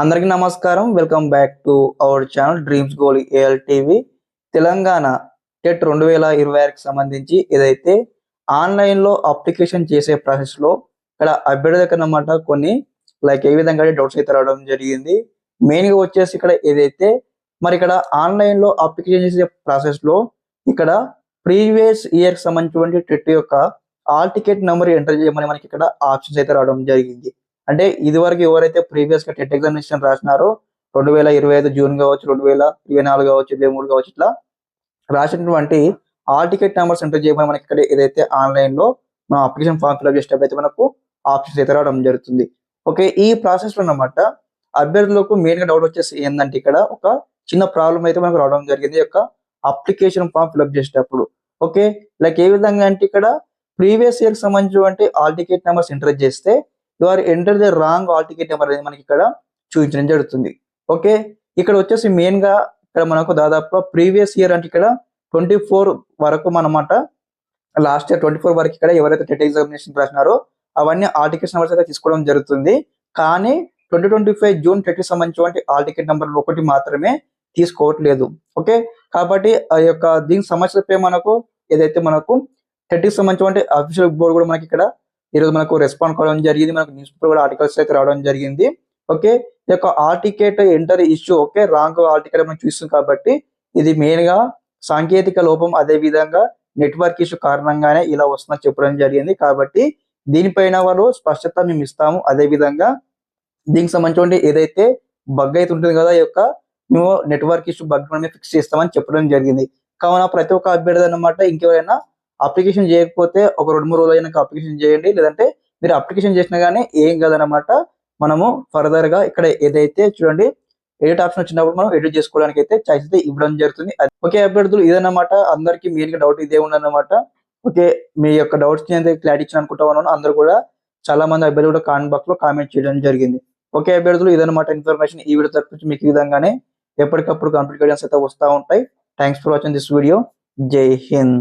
అందరికీ నమస్కారం. Welcome back to our channel dreams goal AL TV. Telangana TET 2026కి సంబంధించి ఏదైతే ఆన్‌లైన్‌లో అప్లికేషన్ చేసే ప్రాసెస్‌లో ఇక్కడ అభ్యర్థులకన్నమాట కొన్ని ఏ విధంగా డౌట్స్ అయితే రావడం జరిగింది. మెయిన్‌గా వచ్చేసి ఇక్కడ ఏదైతే మరి ఇక్కడ ఆన్‌లైన్‌లో అప్లికేషన్ చేసే ప్రాసెస్‌లో ఇక్కడ ప్రీవియస్ ఇయర్‌కి సంబంధించినటువంటి టెట్ యొక్క హాల్ టికెట్ నంబర్ ఎంటర్ చేయమని మనకి ఇక్కడ ఆప్షన్స్ అయితే రావడం జరిగింది. అంటే ఇదివరకు ఎవరైతే ప్రీవియస్‌గా టెట్ ఎగ్జామినేషన్ రాసినారో 2025 జూన్ కావచ్చు, 2024 కావచ్చు, 23 కావచ్చు ఇట్లా రాసినటువంటి హాల్ టికెట్ నంబర్స్ ఎంటర్ చేయమని మనకి ఇక్కడ ఏదైతే ఆన్‌లైన్‌లో మనం అప్లికేషన్ ఫార్మ్ ఫిల్అప్ చేసేటప్పుడు అయితే మనకు ఆప్షన్స్ అయితే రావడం జరుగుతుంది. ఓకే. ఈ ప్రాసెస్‌లో అన్నమాట అభ్యర్థులకు మెయిన్‌గా డౌట్ వచ్చేసి ఏందంటే ఇక్కడ ఒక చిన్న ప్రాబ్లమ్ అయితే మనకు రావడం జరిగింది. ఈ యొక్క అప్లికేషన్ ఫార్మ్ ఫిల్అప్ చేసేటప్పుడు. ఓకే. ఏ విధంగా అంటే ఇక్కడ ప్రీవియస్ ఇయర్‌కి సంబంధించినటువంటి హాల్ టికెట్ నంబర్స్ ఎంటర్ చేస్తే you are enter the wrong hall ticket number అనేది మనకి ఇక్కడ చూపించడం జరుగుతుంది. ఓకే. ఇక్కడ వచ్చేసి మెయిన్‌గా ఇక్కడ మనకు దాదాపుగా ప్రీవియస్ ఇయర్ అంటే ఇక్కడ 24 వరకు మనమాట లాస్ట్ ఇయర్ 24 వరకు ఇక్కడ ఎవరైతే టెట్ ఎగ్జామినేషన్ రాసినారో అవన్నీ హాల్ టికెట్ నంబర్స్ అయితే తీసుకోవడం జరుగుతుంది. కానీ 2025 జూన్ టెట్‌కి సంబంధించినటువంటి హాల్ టికెట్ నంబర్ ఒకటి మాత్రమే తీసుకోవట్లేదు. ఓకే. కాబట్టి ఆ యొక్క దీనికి సమస్యలపై మనకు ఏదైతే మనకు టెట్‌కి సంబంధించినటువంటి అఫీషియల్ బోర్డ్ కూడా మనకి ఇక్కడ ఈరోజు మనకు రెస్పాండ్ కావడం జరిగింది. మనకు న్యూస్ పేపర్ కూడా ఆర్టికల్స్ అయితే రావడం జరిగింది. ఓకే. ఈ యొక్క hall ticket enter issue okay. Wrong hall ticket మనం చూస్తాం కాబట్టి ఇది మెయిన్‌గా సాంకేతిక లోపం అదే విధంగా నెట్వర్క్ ఇష్యూ కారణంగానే ఇలా వస్తుందని చెప్పడం జరిగింది. కాబట్టి దీనిపైన వాళ్ళు స్పష్టత మేము ఇస్తాము. అదే విధంగా దీనికి సంబంధించినటువంటి ఏదైతే బగ్ అయితే ఉంటుంది కదా! ఈ యొక్క మేము నెట్వర్క్ ఇష్యూ బగ్ మేము ఫిక్స్ చేస్తామని చెప్పడం జరిగింది. కావున ప్రతి ఒక్క అభ్యర్థి అన్నమాట ఇంకెవరైనా అప్లికేషన్ చేయకపోతే ఒక 2, 3 రోజులు అయినాక అప్లికేషన్ చేయండి. లేదంటే మీరు అప్లికేషన్ చేసినా గానీ ఏం కాదనమాట. మనము ఫర్దర్‌గా ఇక్కడ ఏదైతే చూడండి ఎడిట్ ఆప్షన్ వచ్చినప్పుడు మనం ఎడిట్ చేసుకోవడానికి అయితే చాయిస్ అయితే ఇవ్వడం జరుగుతుంది. ఓకే అభ్యర్థులు ఇదన్నమాట. అందరికీ మెయిన్‌గా డౌట్ ఇదే ఉందన్నమాట. ఓకే. మీ యొక్క డౌట్స్‌ని అయితే క్లారిటీ ఇచ్చాను అనుకుంటా ఉన్నాను. అందరూ కూడా చాలా మంది అభ్యర్థులు కూడా కామెంట్ బాక్స్‌లో కామెంట్ చేయడం జరిగింది. ఓకే అభ్యర్థులు ఇదన్నమాట ఇన్ఫర్మేషన్. ఈ వీడియో తరపు నుంచి మీకు ఈ విధంగానే ఎప్పటికప్పుడు కంప్లీట్ గైడెన్స్ అయితే వస్తా ఉంటాయి. Thanks for watching this video. జై హింద్.